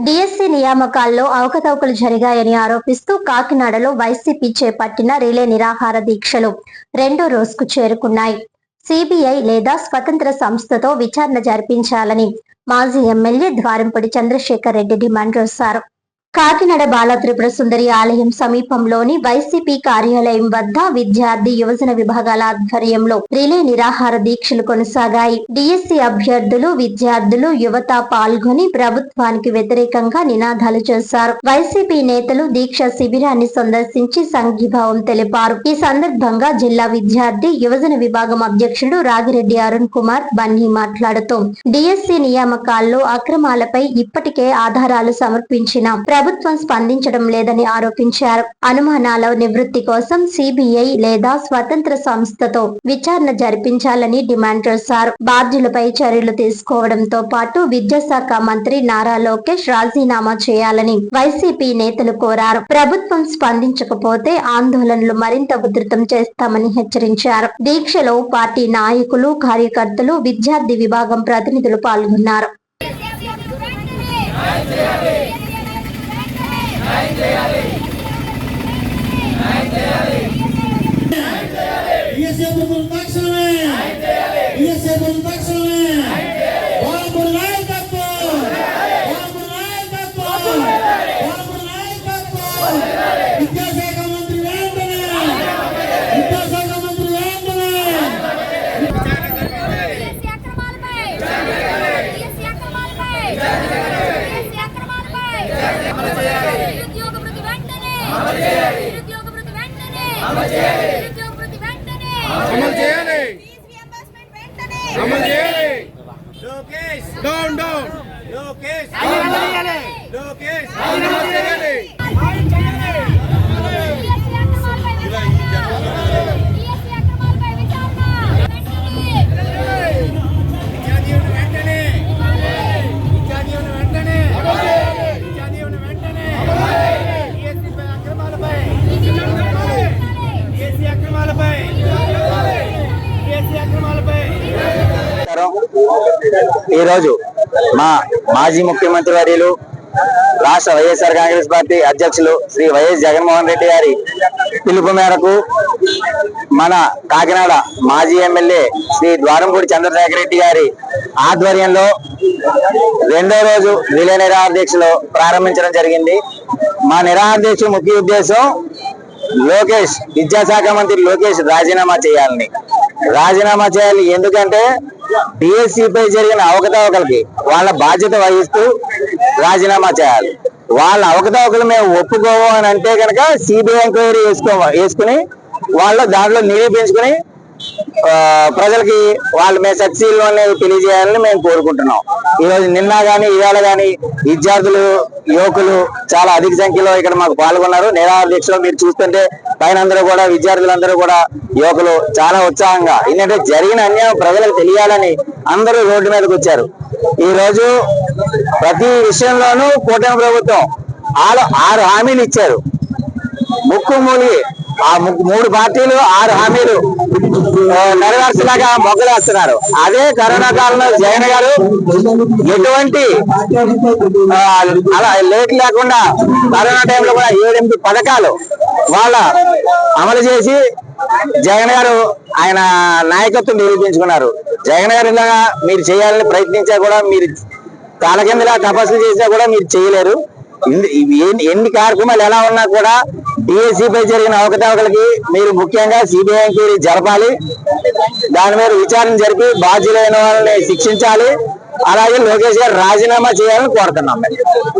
DSC నియామకాల్లో అవకతవకలు జరిగాయని ఆరోపిస్తూ కాకినాడలో వైసీపీ చేపట్టిన రిలే నిరాహార దీక్షలు రెండో రోజుకు చేరుకున్నాయి. సిబిఐ లేదా స్వతంత్ర సంస్థతో విచారణ జరిపించాలని మాజీ ఎమ్మెల్యే ద్వారంపూడి చంద్రశేఖర్ రెడ్డి డిమాండ్ చేశారు. కాకినాడ బాల త్రిపుర సుందరి ఆలయం సమీపంలోని వైసీపీ కార్యాలయం వద్ద విద్యార్థి యువజన విభాగాల ఆధ్వర్యంలో రిలే నిరాహార దీక్షలు కొనసాగాయి. డిఎస్సి అభ్యర్థులు, విద్యార్థులు, యువత పాల్గొని ప్రభుత్వానికి వ్యతిరేకంగా నినాదాలు చేశారు. వైసీపీ నేతలు దీక్ష శిబిరాన్ని సందర్శించి సంఘీభావం తెలిపారు. ఈ సందర్భంగా జిల్లా విద్యార్థి యువజన విభాగం అధ్యక్షుడు రాగిరెడ్డి అరుణ్ కుమార్ బన్నీ మాట్లాడుతూ డిఎస్సి నియామకాల్లో అక్రమాలపై ఇప్పటికే ఆధారాలు సమర్పించిన ప్రభుత్వం స్పందించడం లేదని ఆరోపించారు. అనుమానాల నివృత్తి కోసం సిబిఐ లేదా స్వతంత్ర సంస్థతో విచారణ జరిపించాలని డిమాండ్ చేశారు. బాధ్యులపై చర్యలు తీసుకోవడంతో పాటు విద్యాశాఖ మంత్రి నారా లోకేష్ రాజీనామా చేయాలని వైసీపీ నేతలు కోరారు. ప్రభుత్వం స్పందించకపోతే ఆందోళనలు మరింత ఉధృతం చేస్తామని హెచ్చరించారు. దీక్షలో పార్టీ నాయకులు, కార్యకర్తలు, విద్యార్థి విభాగం ప్రతినిధులు పాల్గొన్నారు. ఈ రోజు మా మాజీ ముఖ్యమంత్రి వర్యులు రాష్ట్ర వైఎస్ఆర్ కాంగ్రెస్ పార్టీ అధ్యక్షులు శ్రీ వైఎస్ జగన్మోహన్ రెడ్డి గారి పిలుపు మేరకు మన కాకినాడ మాజీ ఎమ్మెల్యే శ్రీ ద్వారంపూడి చంద్రశేఖర్ రెడ్డి గారి ఆధ్వర్యంలో రెండో రోజు రిలే నిరాహార దీక్షలు ప్రారంభించడం జరిగింది. మా నిరాహార దీక్ష ముఖ్య ఉద్దేశం లోకేష్, విద్యాశాఖ మంత్రి లోకేష్ రాజీనామా చేయాలి. ఎందుకంటే డిఎస్సి పై జరిగిన అవకతవకలకి వాళ్ళ బాధ్యత వహిస్తూ రాజీనామా చేయాలి. వాళ్ళ అవకతవకలు మేము ఒప్పుకోము అని అంటే కనుక సిబిఐ ఎంక్వైరీ వేసుకుని వాళ్ళు దాంట్లో నిరూపించుకుని ప్రజలకి వాళ్ళు మేము సక్సీలు అనేది తెలియజేయాలని మేము కోరుకుంటున్నాం. ఈరోజు నిన్న గాని ఇవాళ గాని విద్యార్థులు, యువకులు చాలా అధిక సంఖ్యలో ఇక్కడ మాకు పాల్గొన్నారు. నిరాహార దీక్షలో మీరు చూస్తుంటే పైన అందరూ కూడా విద్యార్థులందరూ కూడా యువకులు చాలా ఉత్సాహంగా, ఎందుకంటే జరిగిన అన్యాయం ప్రజలకు తెలియాలని అందరూ రోడ్డు మీదకి వచ్చారు. ఈ రోజు ప్రతి విషయంలోనూ కూటమి ప్రభుత్వం 6 హామీలు ఇచ్చారు. ముక్కుమూలి ఆ 3 పార్టీలు 6 హామీలు నెరవేర్చలాగా మొగ్గలేస్తున్నారు. అదే కరోనా కాలంలో జగన్ గారు ఎటువంటి అలా లేట్ లేకుండా కరోనా టైంలో కూడా 7-8 పథకాలు వాళ్ళ అమలు చేసి జగన్ గారు ఆయన నాయకత్వం నిరూపించుకున్నారు. జగన్ గారు ఇలాగా మీరు చేయాలని ప్రయత్నించా కూడా, మీరు కాల కిందలా తపస్సు చేసినా కూడా మీరు చేయలేరు. ఎన్ని కార్యక్రమాలు ఎలా ఉన్నా కూడా డిఎస్సి పై జరిగిన అవకతవకలకి మీరు ముఖ్యంగా సిబిఐ ఎంక్వైరీ జరపాలి. దాని మీద విచారణ జరిపి బాధ్యులైన వాళ్ళని శిక్షించాలి. అలాగే లోకేష్ గారు రాజీనామా చేయాలని కోరుతున్నాం.